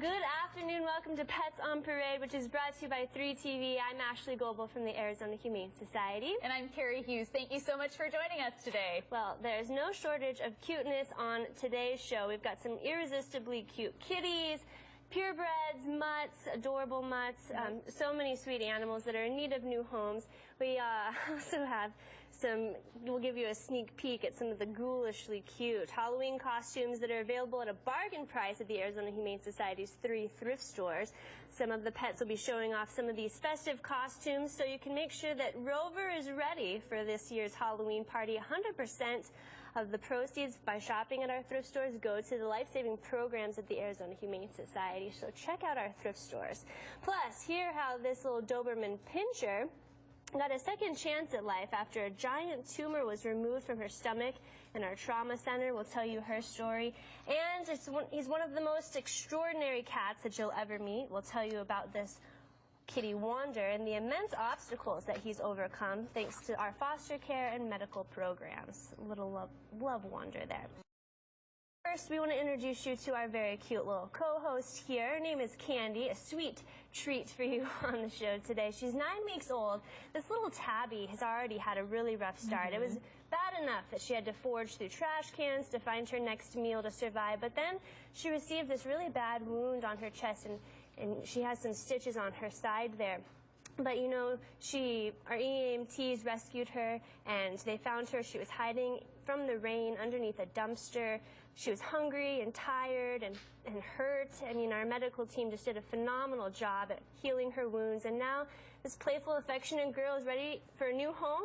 good afternoon. Welcome to Pets on Parade, which is brought to you by 3TV. I'm Ashley Goebel from the Arizona Humane Society. And I'm Carrie Hughes. Thank you so much for joining us today. Well, there's no shortage of cuteness on today's show. We've got some irresistibly cute kitties, purebreds, mutts, adorable mutts, so many sweet animals that are in need of new homes. We also have we'll give you a sneak peek at some of the ghoulishly cute Halloween costumes that are available at a bargain price at the Arizona Humane Society's 3 thrift stores. Some of the pets will be showing off some of these festive costumes, so you can make sure that Rover is ready for this year's Halloween party. 100% of the proceeds by shopping at our thrift stores go to the life-saving programs at the Arizona Humane Society, so check out our thrift stores. Plus, hear how this little Doberman pinscher got a second chance at life after a giant tumor was removed from her stomach in our trauma center. We'll tell you her story. And he's one of the most extraordinary cats that you'll ever meet. We'll tell you about this kitty Wander and the immense obstacles that he's overcome thanks to our foster care and medical programs. A little love Wander there. First, we want to introduce you to our very cute little co-host here. Her name is Candy, a sweet treat for you on the show today. She's 9 weeks old. This little tabby has already had a really rough start. It was bad enough that she had to forage through trash cans to find her next meal to survive, but then she received this really bad wound on her chest, and she has some stitches on her side there. But you know, our EAMTs rescued her, and they found her. She was hiding from the rain underneath a dumpster. She was hungry and tired and hurt, and you know, our medical team just did a phenomenal job at healing her wounds. And now this playful, affectionate girl is ready for a new home.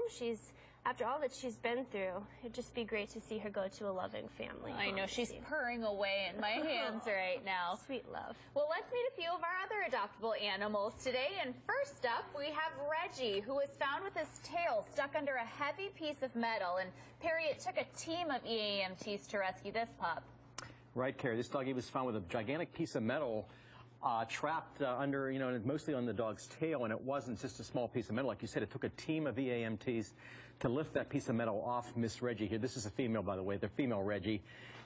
After all that she's been through, it'd just be great to see her go to a loving family. I know, she's purring away in my hands right now. Sweet love. Well, let's meet a few of our other adoptable animals today. And first up, we have Reggie, who was found with his tail stuck under a heavy piece of metal. And Perry, it took a team of EAMTs to rescue this pup. Right, Carrie. This doggy was found with a gigantic piece of metal trapped under, you know, mostly on the dog's tail, and it wasn't just a small piece of metal. Like you said, it took a team of EAMTs to lift that piece of metal off Miss Reggie here. This is a female, by the way, the female Reggie.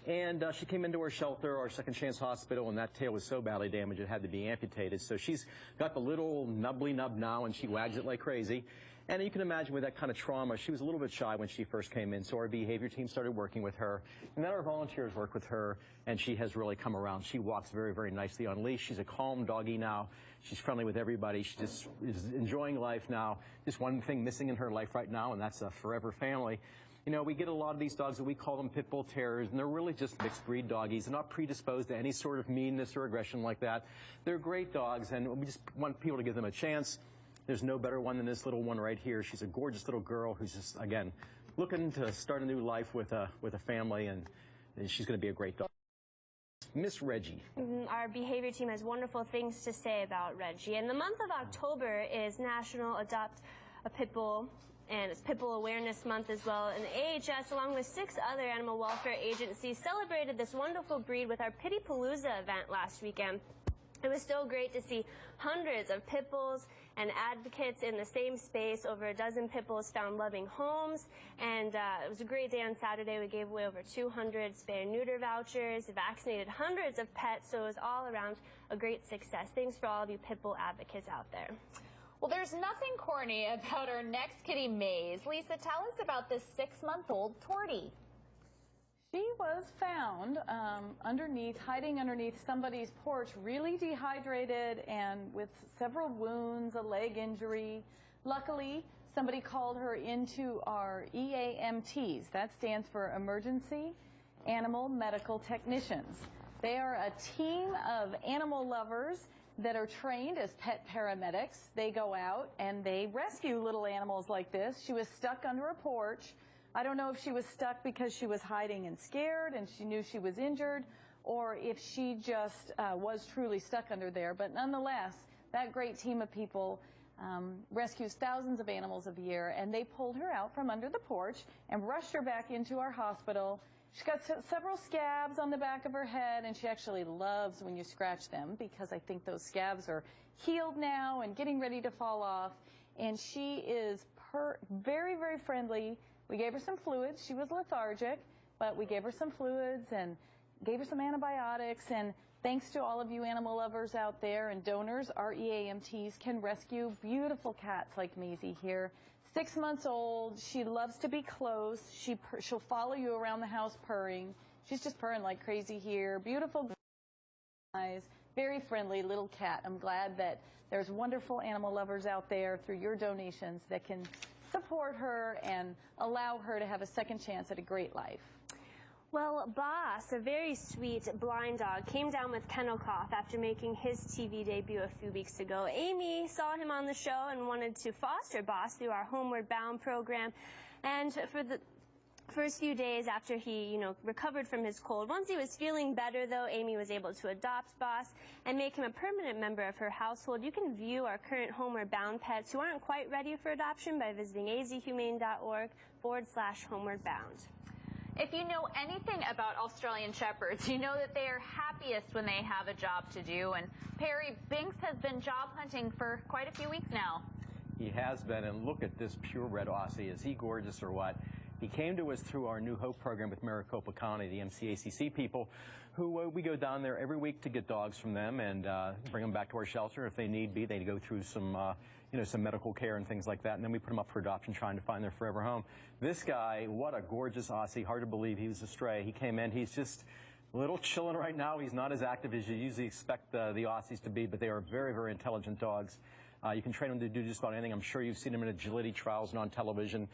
And she came into our shelter, our Second Chance Hospital, and that tail was so badly damaged it had to be amputated. So she's got the little nubbly nub now, and she wags it like crazy. And you can imagine with that kind of trauma, she was a little bit shy when she first came in, so our behavior team started working with her. And then our volunteers worked with her, and she has really come around. She walks very, very nicely on leash. She's a calm doggy now. She's friendly with everybody. She just is enjoying life now. Just one thing missing in her life right now, and that's a forever family. You know, we get a lot of these dogs that we call them pit bull terriers, and they're really just mixed breed doggies. They're not predisposed to any sort of meanness or aggression like that. They're great dogs, and we just want people to give them a chance. There's no better one than this little one right here. She's a gorgeous little girl who's just, again, looking to start a new life with a family, and she's going to be a great dog. Miss Reggie. Our behavior team has wonderful things to say about Reggie. And the month of October is National Adopt a Pit Bull, and it's Pit Bull Awareness Month as well. And the AHS, along with 6 other animal welfare agencies, celebrated this wonderful breed with our Pittipalooza event last weekend. It was so great to see hundreds of pit bulls and advocates in the same space. Over a dozen pit bulls found loving homes, and it was a great day on Saturday. We gave away over 200 spay and neuter vouchers, vaccinated hundreds of pets, so it was all around a great success. Thanks for all of you pit bull advocates out there. Well, there's nothing corny about our next kitty, Maze. Lisa, tell us about this 6-month-old tortie. She was found hiding underneath somebody's porch, really dehydrated and with several wounds, a leg injury. Luckily, somebody called her into our EAMTs. That stands for Emergency Animal Medical Technicians. They are a team of animal lovers that are trained as pet paramedics. They go out and they rescue little animals like this. She was stuck under a porch. I don't know if she was stuck because she was hiding and scared and she knew she was injured, or if she just was truly stuck under there. But nonetheless, that great team of people rescues thousands of animals a year, and they pulled her out from under the porch and rushed her back into our hospital. She's got several scabs on the back of her head, and she actually loves when you scratch them because I think those scabs are healed now and getting ready to fall off. And she is very, very friendly. We gave her some fluids. She was lethargic, but we gave her some fluids, and gave her some antibiotics, and thanks to all of you animal lovers out there and donors, our EAMTs can rescue beautiful cats like Maisie here. 6 months old, she loves to be close, she'll follow you around the house purring. She's just purring like crazy here. Beautiful eyes, very friendly little cat. I'm glad that there's wonderful animal lovers out there through your donations that can support her and allow her to have a second chance at a great life. Well, Boss, a very sweet blind dog, came down with kennel cough after making his TV debut a few weeks ago. Amy saw him on the show and wanted to foster Boss through our Homeward Bound program. And for the first few days after he, recovered from his cold, once he was feeling better, though, Amy was able to adopt Boss and make him a permanent member of her household. You can view our current Homeward Bound pets who aren't quite ready for adoption by visiting azhumane.org/Homeward Bound. If you know anything about Australian Shepherds, you know that they are happiest when they have a job to do. And Perry Binks has been job hunting for quite a few weeks now. He has been, and look at this purebred Aussie. Is he gorgeous or what? He came to us through our New Hope program with Maricopa County, the MCACC people, who we go down there every week to get dogs from them and bring them back to our shelter. If they need be, they go through some some medical care and things like that, and then we put them up for adoption, trying to find their forever home. This guy, what a gorgeous Aussie. Hard to believe he was a stray. He came in, he's just a little chilling right now. He's not as active as you usually expect the Aussies to be, but they are very, very intelligent dogs. You can train them to do just about anything. I'm sure you've seen them in agility trials and on television.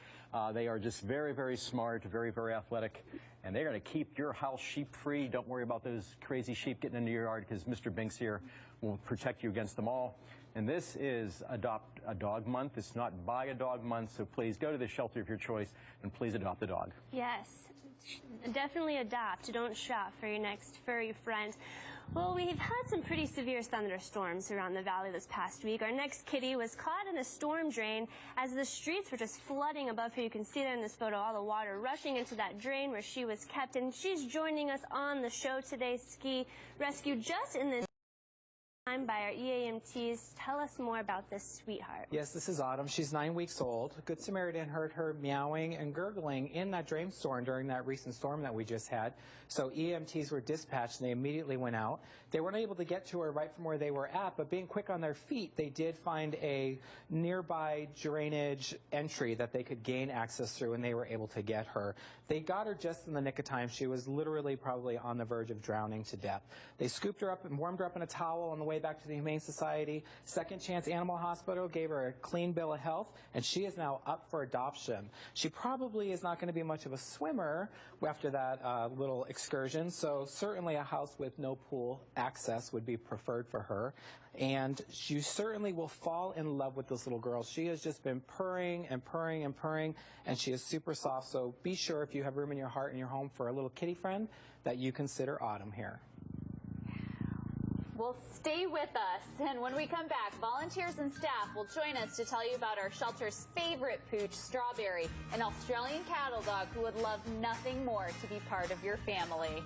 They are just very, very smart, very, very athletic, and they're going to keep your house sheep-free. Don't worry about those crazy sheep getting into your yard, because Mr. Binks here will protect you against them all. And this is Adopt a Dog Month. It's not Buy a Dog Month, so please go to the shelter of your choice and please adopt a dog. Yes, definitely adopt. Don't shop for your next furry friend. Well, we've had some pretty severe thunderstorms around the valley this past week. Our next kitty was caught in a storm drain as the streets were just flooding above her. You can see that in this photo, all the water rushing into that drain where she was kept. And she's joining us on the show today, Ski Rescue, just in this time by our EAMTs. Tell us more about this sweetheart. Yes, this is Autumn. She's 9 weeks old. Good Samaritan heard her meowing and gurgling in that drain storm during that recent storm that we just had. So EMTs were dispatched and they immediately went out. They weren't able to get to her right from where they were at, but being quick on their feet, they did find a nearby drainage entry that they could gain access through, and they were able to get her. They got her just in the nick of time. She was literally probably on the verge of drowning to death. They scooped her up and warmed her up in a towel on the way back to the Humane Society. Second Chance Animal Hospital gave her a clean bill of health, and she is now up for adoption. She probably is not going to be much of a swimmer after that little excursion, so certainly a house with no pool access would be preferred for her. And you certainly will fall in love with this little girl. She has just been purring and purring and purring, and she is super soft. So be sure, if you have room in your heart and your home for a little kitty friend, that you consider Autumn here. Well, stay with us, and when we come back, volunteers and staff will join us to tell you about our shelter's favorite pooch, Strawberry, an Australian cattle dog who would love nothing more to be part of your family.